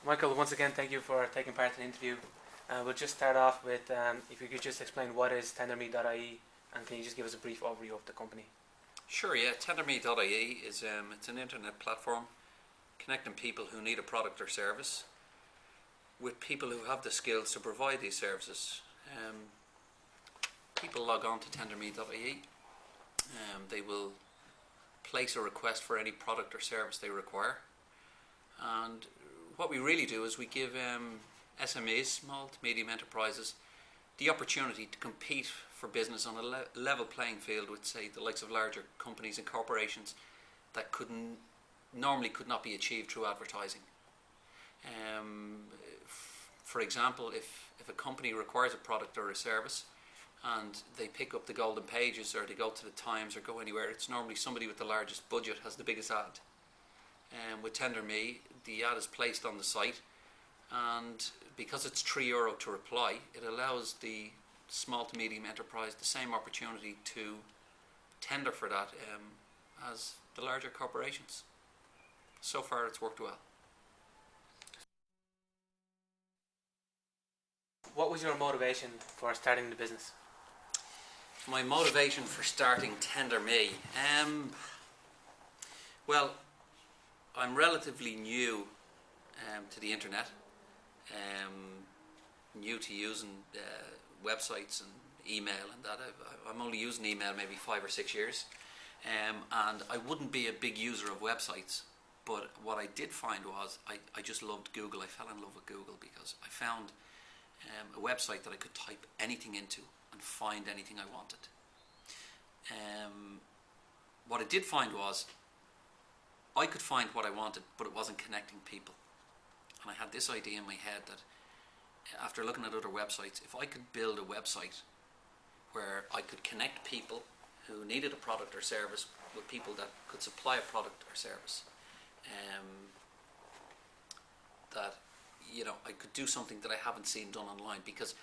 Michael, once again, thank you for taking part in the interview. We'll just start off with if you could just explain what is tenderme.ie and can you just give us a brief overview of the company? Sure, yeah. tenderme.ie is it's an internet platform connecting people who need a product or service with people who have the skills to provide these services. People log on to tenderme.ie. They will place a request for any product or service they require. And what we really do is we give SMEs, small to medium enterprises, the opportunity to compete for business on a level playing field with, say, the likes of larger companies and corporations that normally could not be achieved through advertising. For example, if a company requires a product or a service and they pick up the Golden Pages or they go to the Times or go anywhere, it's normally somebody with the largest budget has the biggest ad. With tenderme, the ad is placed on the site, and because it's €3 to reply, it allows the small to medium enterprise the same opportunity to tender for that as the larger corporations. So far it's worked well. What was your motivation for starting the business? My motivation for starting tenderme? Well, I'm relatively new to the internet, new to using websites and email and that. I'm only using email maybe 5 or 6 years, and I wouldn't be a big user of websites, but what I did find was I just loved Google. I fell in love with Google because I found a website that I could type anything into and find anything I wanted. What I did find was I could find what I wanted, but it wasn't connecting people. And I had this idea in my head that after looking at other websites, if I could build a website where I could connect people who needed a product or service with people that could supply a product or service, that I could do something that I haven't seen done online. Because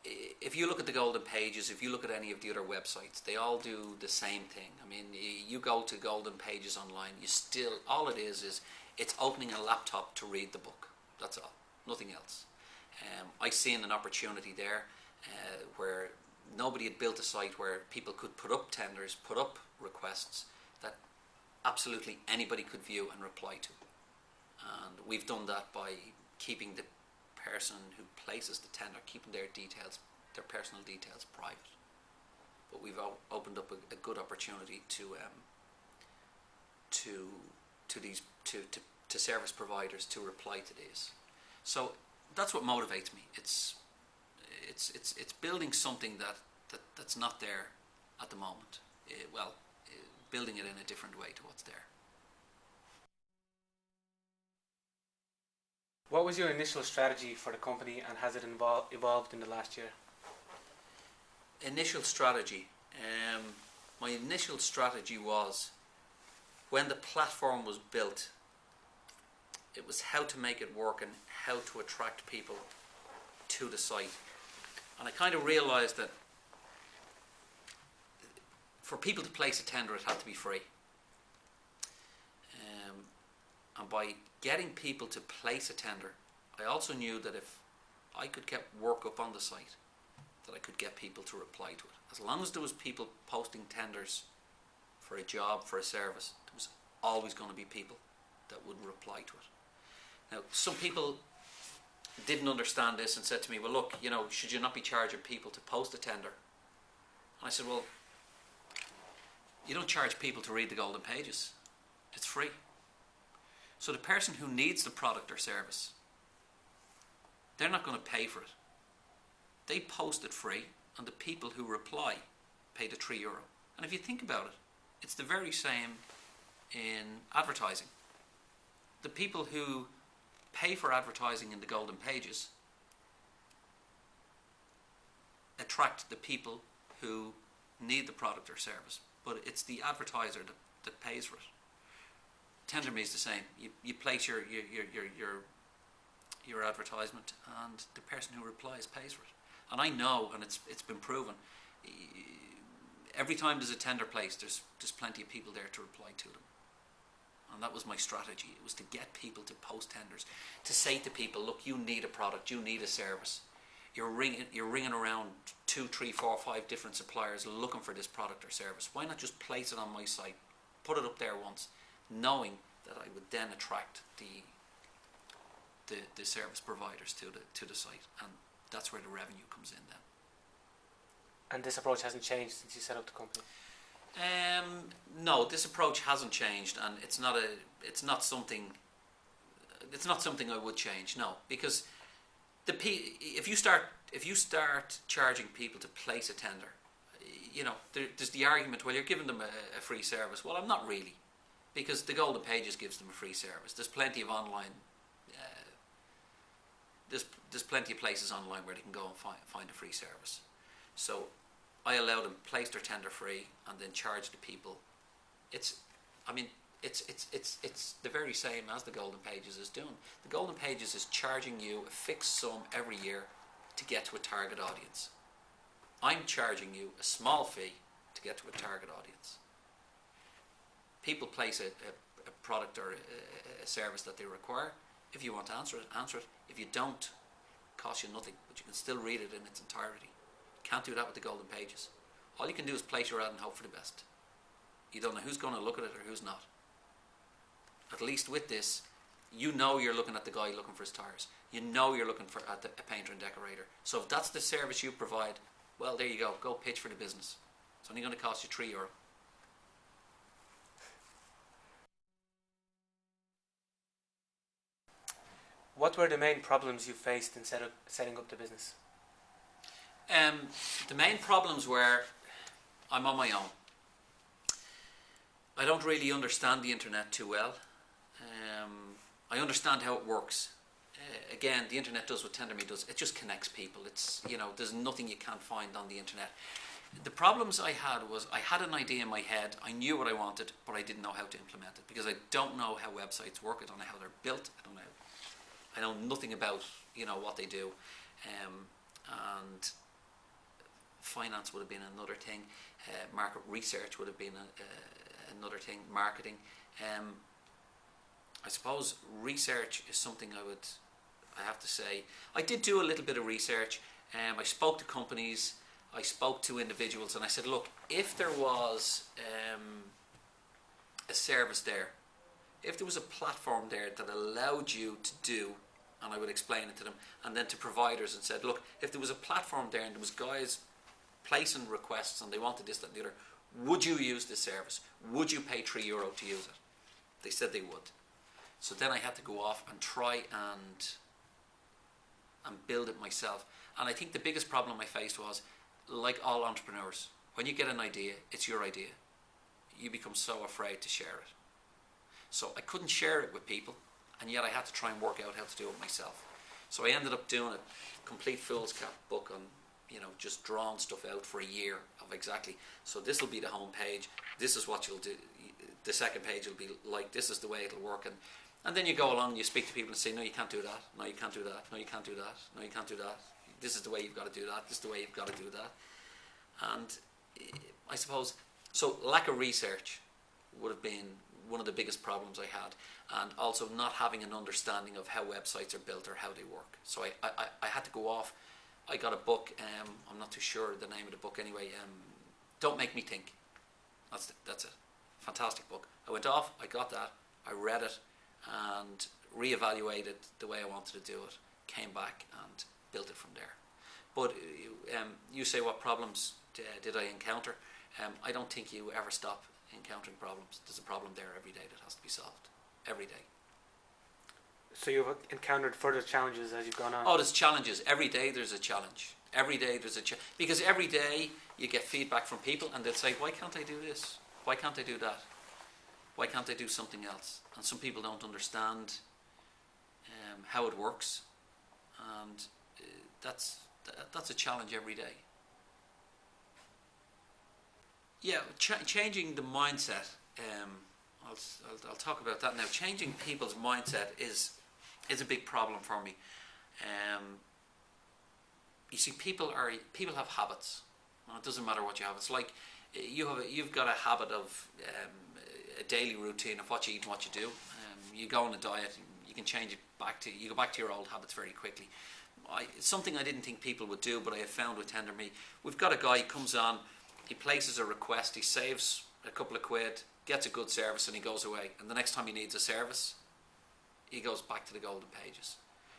if you look at the Golden Pages, if you look at any of the other websites, they all do the same thing. I mean, you go to Golden Pages online, all it is it's opening a laptop to read the book. That's all, nothing else. I seen an opportunity there where nobody had built a site where people could put up tenders, put up requests that absolutely anybody could view and reply to. And we've done that by keeping the person who places the tender, keeping their personal details private. But we've opened up a good opportunity to service providers to reply to these. So that's what motivates me. It's building something that's not there at the moment. Building it in a different way to what's there. What was your initial strategy for the company and has it evolved in the last year? Initial strategy. My initial strategy was, when the platform was built, it was how to make it work and how to attract people to the site. And I kind of realized that for people to place a tender, it had to be free. And by getting people to place a tender, I also knew that if I could get work up on the site, that I could get people to reply to it. As long as there was people posting tenders for a job, for a service, there was always going to be people that would reply to it. Now, some people didn't understand this and said to me, well, look, should you not be charging people to post a tender? And I said, well, you don't charge people to read the Golden Pages. It's free. So the person who needs the product or service, they're not going to pay for it. They post it free, and the people who reply pay the €3. And if you think about it, it's the very same in advertising. The people who pay for advertising in the Golden Pages attract the people who need the product or service, but it's the advertiser that pays for it. tenderme is the same. You place your advertisement, and the person who replies pays for it. And I know, and it's been proven, every time there's a tender placed, there's plenty of people there to reply to them. and that was my strategy. It was to get people to post tenders, to say to people, look, you need a product, you need a service. You're ringing around 2, 3, 4, 5 different suppliers looking for this product or service. Why not just place it on my site, put it up there once, knowing that I would then attract the service providers to the site, and that's where the revenue comes in then. And this approach hasn't changed since you set up the company? No, this approach hasn't changed, and it's not something I would change. No, because if you start charging people to place a tender, there's the argument, well, you're giving them a free service. Well, I'm not really, because the Golden Pages gives them a free service. There's plenty of online. There's plenty of places online where they can go and find a free service. So I allow them place their tender free and then charge the people. It's the very same as the Golden Pages is doing. The Golden Pages is charging you a fixed sum every year to get to a target audience. I'm charging you a small fee to get to a target audience. People place a product or a service that they require. If you want to answer it. If you don't, it costs you nothing, but you can still read it in its entirety. You can't do that with the Golden Pages. All you can do is place your ad and hope for the best. You don't know who's going to look at it or who's not. At least with this, you're looking at the guy looking for his tires. You're looking at a painter and decorator. So if that's the service you provide, well, there you go. Go pitch for the business. It's only going to cost you €3. What were the main problems you faced in setting up the business? The main problems were I'm on my own. I don't really understand the internet too well. I understand how it works. Again, the internet does what tenderme does. It just connects people. There's nothing you can't find on the internet. The problems I had was I had an idea in my head. I knew what I wanted, but I didn't know how to implement it because I don't know how websites work. I don't know how they're built. I know nothing about what they do, and finance would have been another thing. Market research would have been another thing. Marketing. I suppose research is something I have to say. I did do a little bit of research. I spoke to companies. I spoke to individuals, and I said, look, if there was a service there, if there was a platform there that allowed you to do, and I would explain it to them, and then to providers and said, look, if there was a platform there and there was guys placing requests and they wanted this, that, and the other, would you use this service? Would you pay €3 to use it? They said they would. So then I had to go off and try and build it myself. And I think the biggest problem I faced was, like all entrepreneurs, when you get an idea, it's your idea. You become so afraid to share it. So I couldn't share it with people, and yet I had to try and work out how to do it myself. So I ended up doing a complete fool's cap book on, just drawing stuff out for a year of exactly. So this will be the home page. This is what you'll do. The second page will be like, this is the way it'll work. And then you go along and you speak to people and say, no, you can't do that. No, you can't do that. No, you can't do that. No, you can't do that. This is the way you've got to do that. This is the way you've got to do that. And I suppose, so lack of research would have been one of the biggest problems I had, and also not having an understanding of how websites are built or how they work. So I had to go off. I got a book, I'm not too sure the name of the book anyway, Don't Make Me Think. That's it. Fantastic book. I went off, I got that, I read it, and reevaluated the way I wanted to do it, came back and built it from there. But you say, what problems did I encounter? I don't think you ever stop encountering problems. There's a problem there every day that has to be solved. Every day. So you've encountered further challenges as you've gone on? Oh, there's challenges. Every day there's a challenge. Every day there's a challenge. Because every day you get feedback from people and they'll say, why can't I do this? Why can't I do that? Why can't I do something else? And some people don't understand how it works. And that's a challenge every day. Yeah, changing the mindset. I'll talk about that now. Changing people's mindset is a big problem for me. You see, people have habits. Well, it doesn't matter what you have. It's like you've got a habit of a daily routine of what you eat and what you do. You go on a diet, you can change it you go back to your old habits very quickly. It's something I didn't think people would do, but I have found with tenderme. We've got a guy who comes on, he places a request, he saves a couple of quid, gets a good service, and he goes away. And the next time he needs a service, he goes back to the golden pages.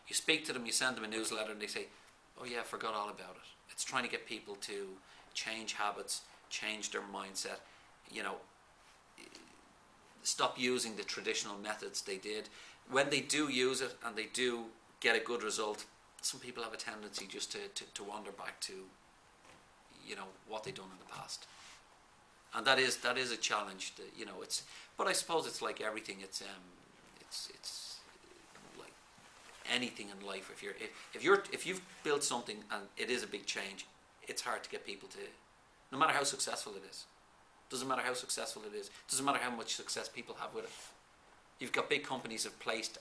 You speak to them, you send them a newsletter, and they say, oh yeah, I forgot all about it. It's trying to get people to change habits, change their mindset, stop using the traditional methods they did. When they do use it and they do get a good result, some people have a tendency just to wander back to what they've done in the past, and that is a challenge. But I suppose it's like everything. It's like anything in life. If you've built something and it is a big change, it's hard to get people to, no matter how successful it is. Doesn't matter how successful it is. Doesn't matter how much success people have with it. You've got big companies have placed,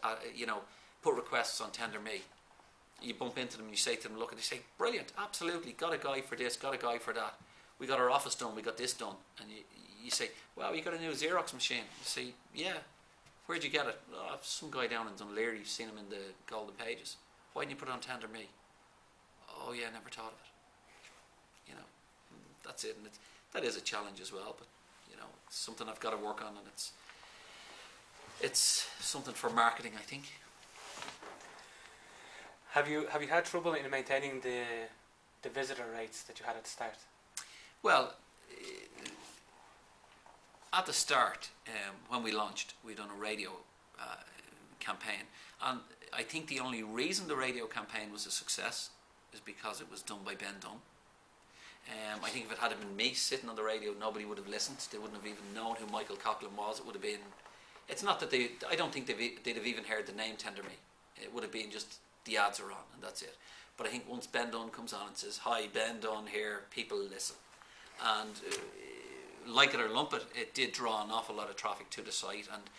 put requests on tenderme. You bump into them and you say to them, look, and they say, brilliant, absolutely, got a guy for this, got a guy for that. We got our office done, we got this done. And you say, well, you got a new Xerox machine. You say, yeah, where'd you get it? Oh, some guy down in Dunleary, you've seen him in the golden pages. Why didn't you put it on tenderme? Oh yeah, never thought of it. That's it. And that is a challenge as well, but it's something I've got to work on, and it's something for marketing, I think. Have you had trouble in maintaining the visitor rates that you had at the start? Well, at the start, when we launched, we done a radio campaign, and I think the only reason the radio campaign was a success is because it was done by Ben Dunn. I think if it had been me sitting on the radio, nobody would have listened. They wouldn't have even known who Michael Coghlan was. It would have been. It's not that I don't think they'd have even heard the name tenderme. It would have been just the ads are on and that's it. But I think once Ben Dunn comes on and says, "Hi, Ben Dunn here," people listen. And like it or lump it, it did draw an awful lot of traffic to the site. And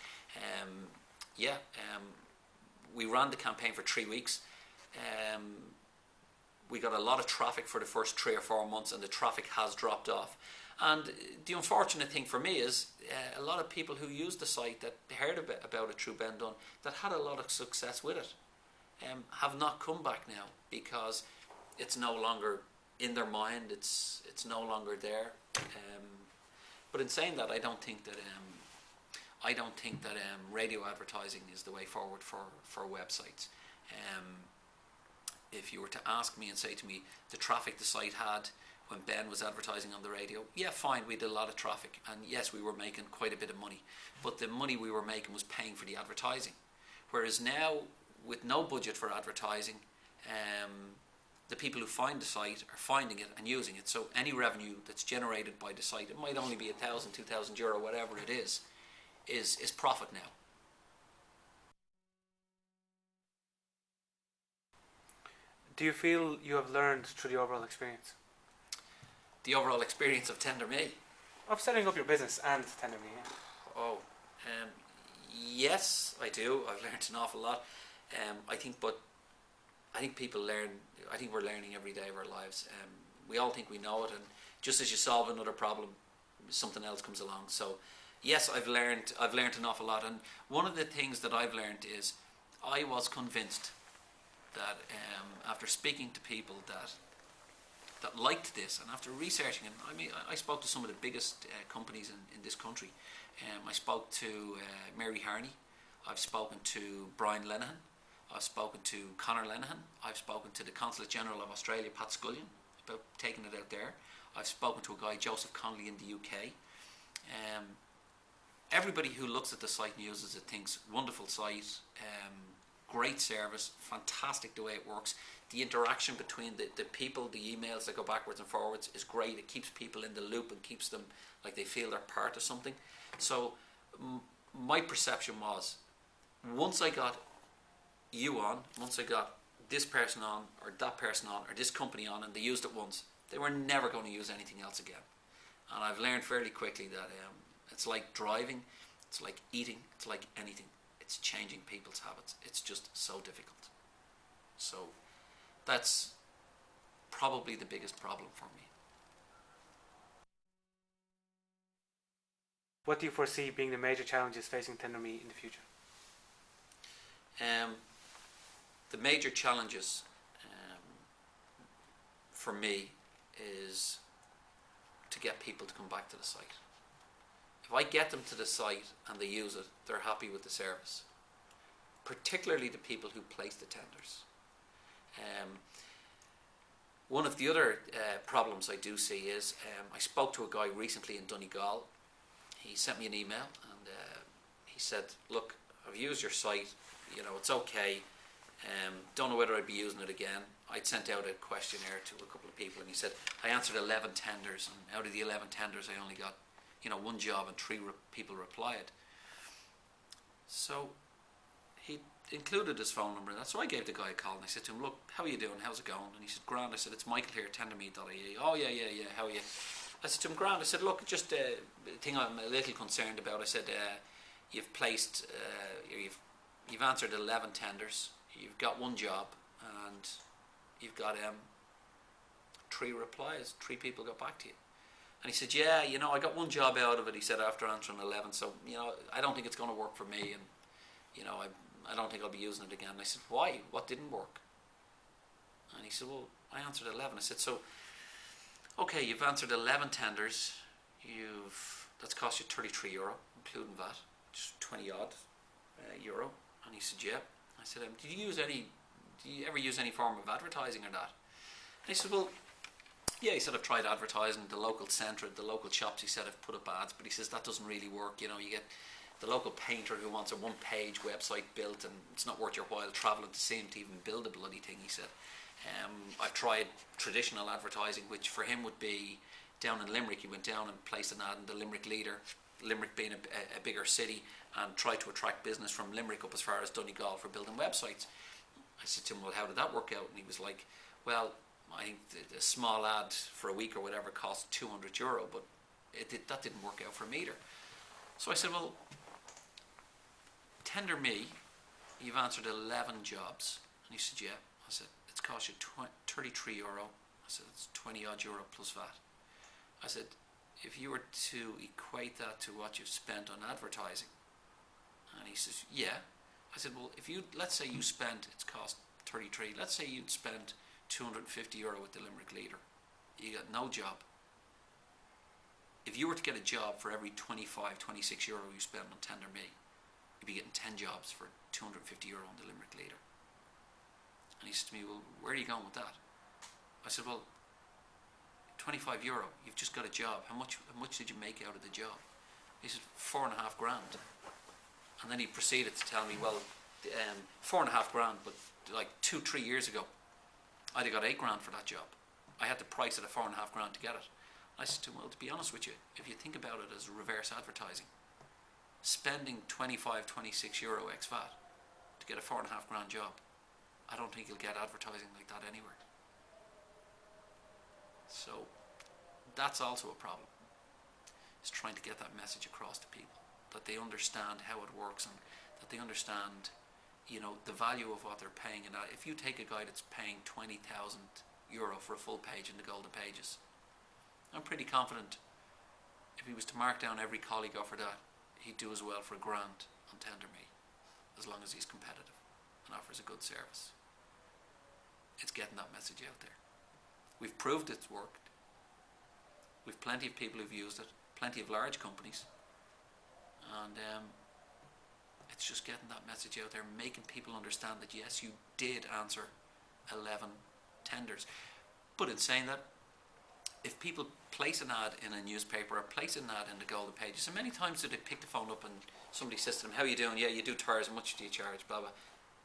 we ran the campaign for 3 weeks. We got a lot of traffic for the first 3 or 4 months, and the traffic has dropped off. And the unfortunate thing for me is a lot of people who used the site that heard about it through Ben Dunn, that had a lot of success with it, have not come back now because it's no longer in their mind. It's no longer there. But in saying that, I don't think that radio advertising is the way forward for websites. If you were to ask me and say to me the traffic the site had when Ben was advertising on the radio, yeah, fine, we did a lot of traffic, and yes, we were making quite a bit of money, but the money we were making was paying for the advertising. Whereas now, with no budget for advertising, the people who find the site are finding it and using it. So any revenue that's generated by the site, it might only be €1,000, €2,000, whatever it is profit now. Do you feel you have learned through the overall experience? The overall experience of tenderme? Of setting up your business and tenderme, yeah. Oh, yes, I do. I've learned an awful lot. I think people learn. I think we're learning every day of our lives. We all think we know it, and just as you solve another problem, something else comes along. So, yes, I've learned an awful lot. And one of the things that I've learned is I was convinced that after speaking to people that liked this, and after researching it, I mean, I spoke to some of the biggest companies in this country. I spoke to Mary Harney. I've spoken to Brian Lenihan. I've spoken to Conor Lenihan. I've spoken to the Consulate General of Australia, Pat Scullion, about taking it out there. I've spoken to a guy, Joseph Connolly, in the UK. Everybody who looks at the site and uses it thinks, wonderful site, great service, fantastic the way it works. The interaction between the people, the emails that go backwards and forwards is great. It keeps people in the loop and keeps them like they feel they're part of something. So my perception was, once I got you on, once I got this person on, or that person on, or this company on, and they used it once, they were never going to use anything else again. And I've learned fairly quickly that it's like driving, it's like eating, it's like anything. It's changing people's habits. It's just so difficult. So that's probably the biggest problem for me. What do you foresee being the major challenges facing tenderme in the future? The major challenges for me is to get people to come back to the site. If I get them to the site and they use it, they're happy with the service. Particularly the people who place the tenders. One of the other problems I do see is I spoke to a guy recently in Donegal. He sent me an email and he said, look, I've used your site, it's okay. Don't know whether I'd be using it again. I'd sent out a questionnaire to a couple of people and he said, I answered 11 tenders and out of the 11 tenders I only got one job and 3 people replied. So he included his phone number and that. So I gave the guy a call and I said to him, look, how are you doing? How's it going? And he said, grand. I said, it's Michael here, tenderme.ie. Oh yeah, how are you? I said to him, grand. I said, look, just a thing I'm a little concerned about. I said, you've placed, you've answered 11 tenders, you've got 1 job and you've got 3 replies, 3 people got back to you. And he said, yeah, I got 1 job out of it, he said, after answering 11, so, I don't think it's going to work for me, and, I don't think I'll be using it again. And I said, why? What didn't work? And he said, well, I answered 11. I said, so, okay, you've answered 11 tenders, that's cost you €33, including VAT, just 20 odd euro. And he said, yeah. I said, do you ever use any form of advertising or not? And he said, well, yeah, he said, I've tried advertising, the local centre, the local shops, he said, I've put up ads, but he says, that doesn't really work. You get the local painter who wants a 1-page website built and it's not worth your while travelling to see him to even build a bloody thing, he said. I've tried traditional advertising, which for him would be down in Limerick. He went down and placed an ad in the Limerick Leader, Limerick being a bigger city, and tried to attract business from Limerick up as far as Donegal for building websites. I said to him, well, how did that work out? And he was like, well, I think the small ad for a week or whatever cost €200, but that didn't work out for him either. So I said, well, tenderme, you've answered 11 jobs. And he said, yeah. I said, it's cost you €33. I said, it's 20 odd euro plus VAT. I said, if you were to equate that to what you've spent on advertising, and he says, yeah. I said, well, let's say you spent, it's cost 33, let's say you'd spent €250 with the Limerick Leader. You got no job. If you were to get a job for every 25, €26 you spend on tenderme, you'd be getting 10 jobs for €250 on the Limerick Leader. And he said to me, well, where are you going with that? I said, well, €25, you've just got a job. How much did you make out of the job? He said, $4,500. And then he proceeded to tell me, well, $4,500, but like 2-3 years ago, I'd have got $8,000 for that job. I had to price it at $4,500 to get it. I said to him, well, to be honest with you, if you think about it as reverse advertising, spending 25, €26 ex VAT to get a $4,500 job, I don't think you'll get advertising like that anywhere. So that's also a problem. Is trying to get that message across to people, that they understand how it works and that they understand, the value of what they're paying. And if you take a guy that's paying €20,000 for a full page in the Golden Pages, I'm pretty confident if he was to mark down every call he got for that, he'd do as well for £1,000 on tenderme, as long as he's competitive and offers a good service. It's getting that message out there. We've proved it's worked. We've plenty of people who've used it, plenty of large companies, and it's just getting that message out there, making people understand that yes, you did answer 11 tenders. But in saying that, if people place an ad in a newspaper or place an ad in the Golden Pages, and many times do they pick the phone up and somebody says to them, how are you doing? Yeah, you do tires, how much do you charge? Blah, blah.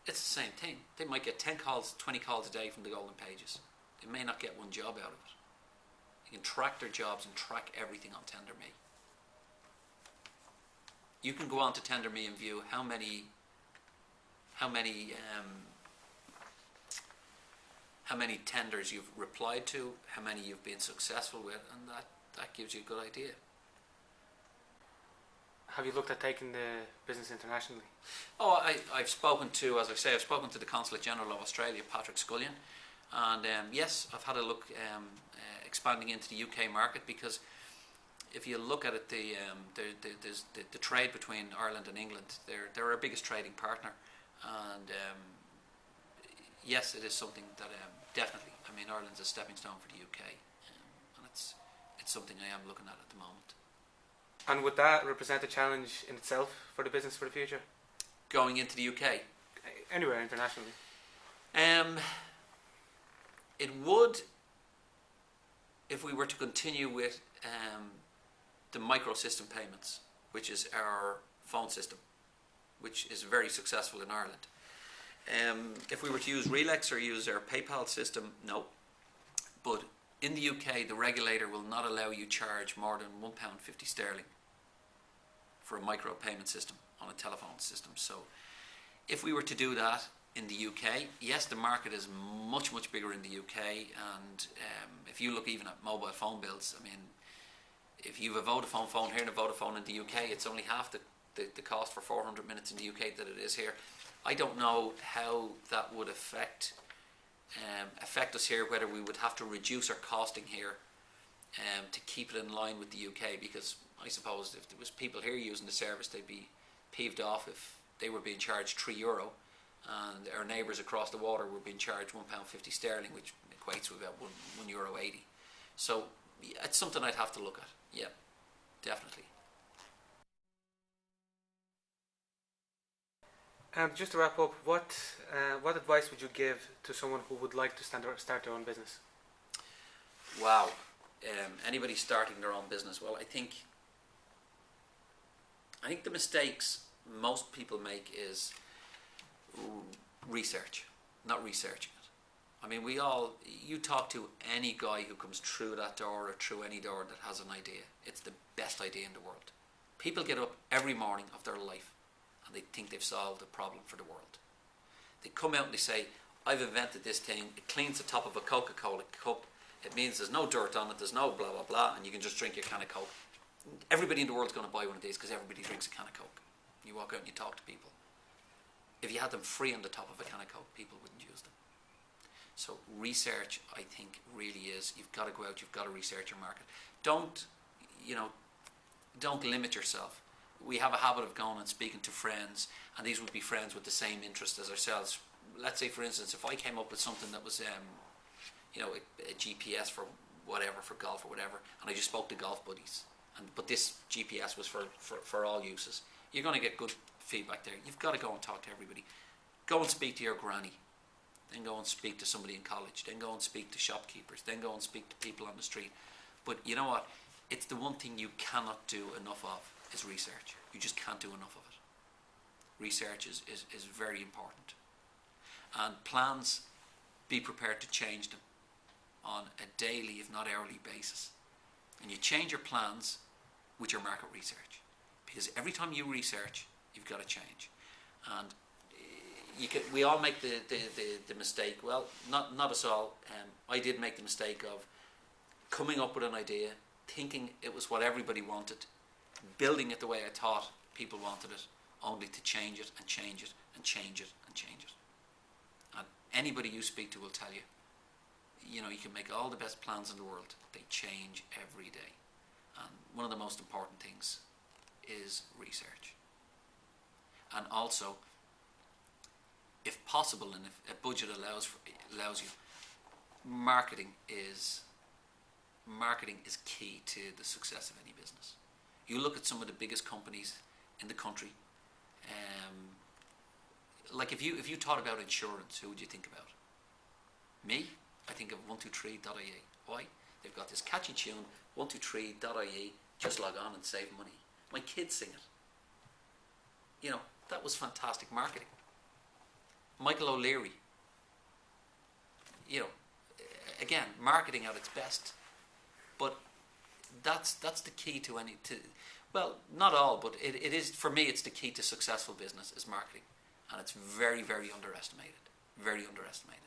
It's the same thing. They might get 10 calls, 20 calls a day from the Golden Pages. They may not get 1 job out of it. You can track their jobs and track everything on tenderme. You can go on to tenderme and view how many tenders you've replied to, how many you've been successful with, and that gives you a good idea. Have you looked at taking the business internationally? Oh, I've spoken to the Consulate General of Australia, Patrick Scullion, and yes, I've had a look expanding into the UK market, because if you look at it, there's the trade between Ireland and England. They're our biggest trading partner, and yes, it is something that definitely. I mean, Ireland's a stepping stone for the UK, and it's something I am looking at the moment. And would that represent a challenge in itself for the business for the future? Going into the UK, Anywhere internationally? it would, if we were to continue with the micro-system payments, which is our phone system, which is very successful in Ireland. If we were to use Relex or use our PayPal system, no. But in the UK, the regulator will not allow you charge more than £1.50 sterling for a micro payment system on a telephone system. So if we were to do that in the UK, yes, the market is much, much bigger in the UK. And if you look even at mobile phone bills, I mean, if you have a Vodafone phone here and a Vodafone in the UK, it's only half the cost for 400 minutes in the UK that it is here. I don't know how that would affect us here, whether we would have to reduce our costing here to keep it in line with the UK, because I suppose if there was people here using the service, they'd be peeved off if they were being charged €3 and our neighbours across the water were being charged £1.50 sterling, which equates to about €1.80. So it's something I'd have to look at. Yeah, definitely. Just to wrap up, what advice would you give to someone who would like to start their own business? Wow. Anybody starting their own business, well, I think the mistakes most people make is research, not researching it. I mean, you talk to any guy who comes through that door or through any door that has an idea. It's the best idea in the world. People get up every morning of their life and they think they've solved a problem for the world. They come out and they say, I've invented this thing, it cleans the top of a Coca-Cola cup, it means there's no dirt on it, there's no blah blah blah, and you can just drink your can of Coke. Everybody in the world's going to buy one of these because everybody drinks a can of Coke. You walk out and you talk to people. If you had them free on the top of a can of Coke, people wouldn't use them. So research, I think, really is, you've got to go out, you've got to research your market. Don't limit yourself. We have a habit of going and speaking to friends, and these would be friends with the same interest as ourselves. Let's say, for instance, if I came up with something that was, a GPS for whatever, for golf or whatever, and I just spoke to golf buddies, but this GPS was for all uses, you're going to get good feedback there. You've got to go and talk to everybody. Go and speak to your granny, then go and speak to somebody in college, then go and speak to shopkeepers, then go and speak to people on the street. But you know what? It's the one thing you cannot do enough of is research. You just can't do enough of it. Research is very important. And plans, be prepared to change them on a daily, if not hourly basis. And you change your plans with your market research. Because every time you research, you've got to change. And we all make the mistake, well, not us all. I did make the mistake of coming up with an idea, thinking it was what everybody wanted, building it the way I thought people wanted it, only to change it and change it and change it and change it. And anybody you speak to will tell you, you can make all the best plans in the world, they change every day. And one of the most important things is research. And also, if possible and if a budget allows you, marketing is key to the success of any business. You look at some of the biggest companies in the country. Like if you thought about insurance, who would you think about? Me? I think of 123.ie. Why? They've got this catchy tune, 123.ie. Just log on and save money. My kids sing it. That was fantastic marketing. Michael O'Leary. Again, marketing at its best. But that's the key to well, not all, but it is, for me, it's the key to successful business is marketing. And it's very, very underestimated. Very underestimated.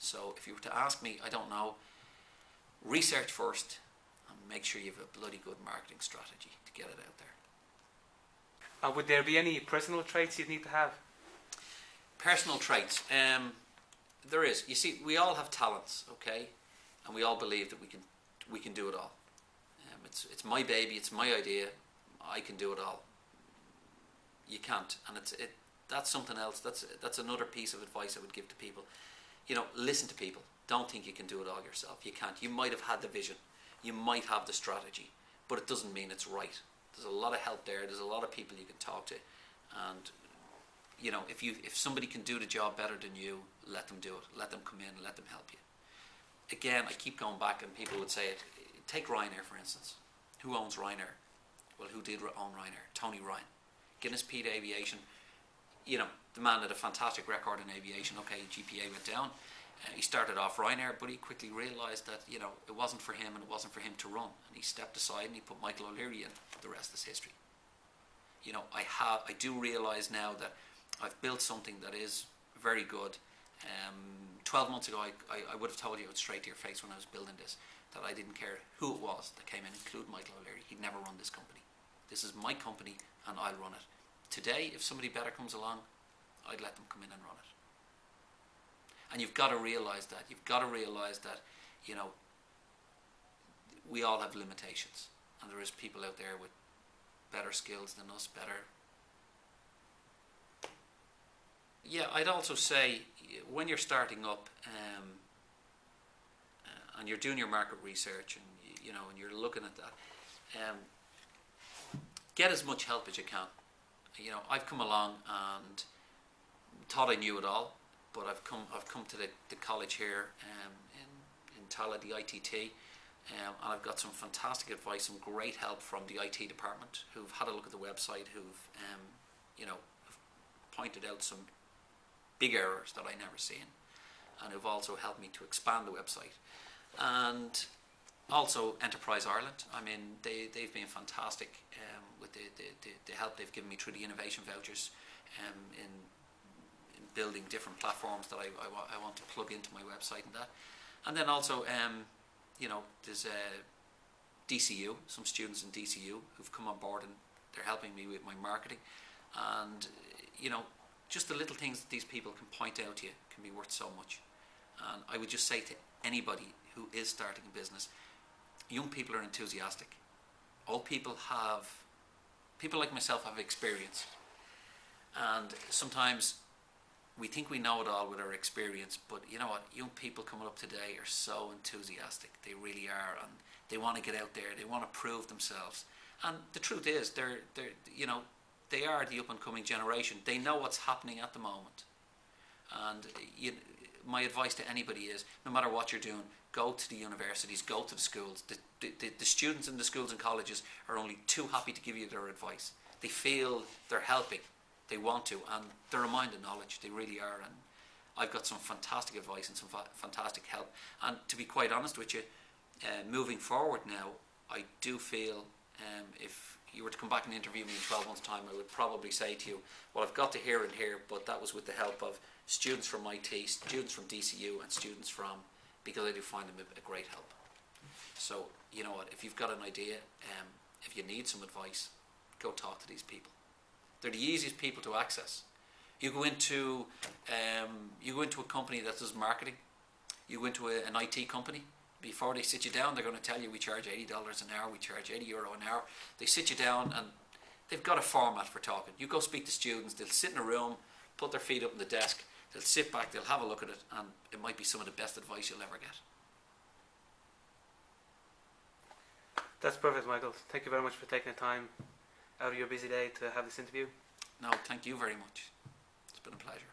So if you were to ask me, I don't know, research first and make sure you have a bloody good marketing strategy to get it out there. Would there be any personal traits you'd need to have? Personal traits. There is. You see, we all have talents, okay? And we all believe that we can do it all. It's my baby, it's my idea. I can do it all. You can't, and that's something else. That's another piece of advice I would give to people. Listen to people. Don't think you can do it all yourself. You can't. You might have had the vision, you might have the strategy, but it doesn't mean it's right. There's a lot of help there. There's a lot of people you can talk to, and if somebody can do the job better than you, let them do it. Let them come in and let them help you. Again, I keep going back, and people would say it. Take Ryanair, for instance. Who owns Ryanair? Well, who did own Ryanair? Tony Ryan. Guinness Peak Aviation. The man had a fantastic record in aviation. Okay, GPA went down. He started off Ryanair, but he quickly realised that, it wasn't for him, and it wasn't for him to run. And he stepped aside and he put Michael O'Leary in. The rest is history. I do realise now that I've built something that is very good. 12 months ago, I would have told you straight to your face when I was building this that I didn't care who it was that came in, including Michael O'Leary. He'd never run this company. This is my company, and I'll run it. Today, if somebody better comes along, I'd let them come in and run it. And you've got to realise that. You've got to realise that, we all have limitations, and there is people out there with better skills than us, better. Yeah, I'd also say when you're starting up, and you're doing your market research, and and you're looking at that, get as much help as you can. I've come along and thought I knew it all, but I've come to the college here in Tala, the ITT, and I've got some fantastic advice, some great help from the IT department who've had a look at the website, who've pointed out some big errors that I never seen, and who've also helped me to expand the website. And also Enterprise Ireland. I mean, they've been fantastic with the help they've given me through the innovation vouchers in building different platforms that I want to plug into my website and that. And then also, there's DCU, some students in DCU who've come on board, and they're helping me with my marketing. And, just the little things that these people can point out to you can be worth so much. And I would just say to anybody who is starting a business, young people are enthusiastic. Old people like myself have experience. And sometimes we think we know it all with our experience, but you know what? Young people coming up today are so enthusiastic. They really are, and they want to get out there. They want to prove themselves. And the truth is, they are the up and coming generation. They know what's happening at the moment. And my advice to anybody is, no matter what you're doing, go to the universities, go to the schools. The students in the schools and colleges are only too happy to give you their advice. They feel they're helping. They want to, and they're a mind of knowledge. They really are. And I've got some fantastic advice and some fantastic help. And to be quite honest with you, moving forward now, I do feel if you were to come back and interview me in 12 months' time, I would probably say to you, well, I've got to here and here, but that was with the help of students from IT, students from DCU, and students from, because I do find them a great help. So, you know what, if you've got an idea, if you need some advice, go talk to these people. They're the easiest people to access. You go into a company that does marketing, you go into an IT company, before they sit you down, they're going to tell you we charge $80 an hour, we charge €80 an hour. They sit you down and they've got a format for talking. You go speak to students, they'll sit in a room, put their feet up on the desk, they'll sit back, they'll have a look at it, and it might be some of the best advice you'll ever get. That's perfect, Michael. Thank you very much for taking the time out of your busy day to have this interview. No, thank you very much. It's been a pleasure.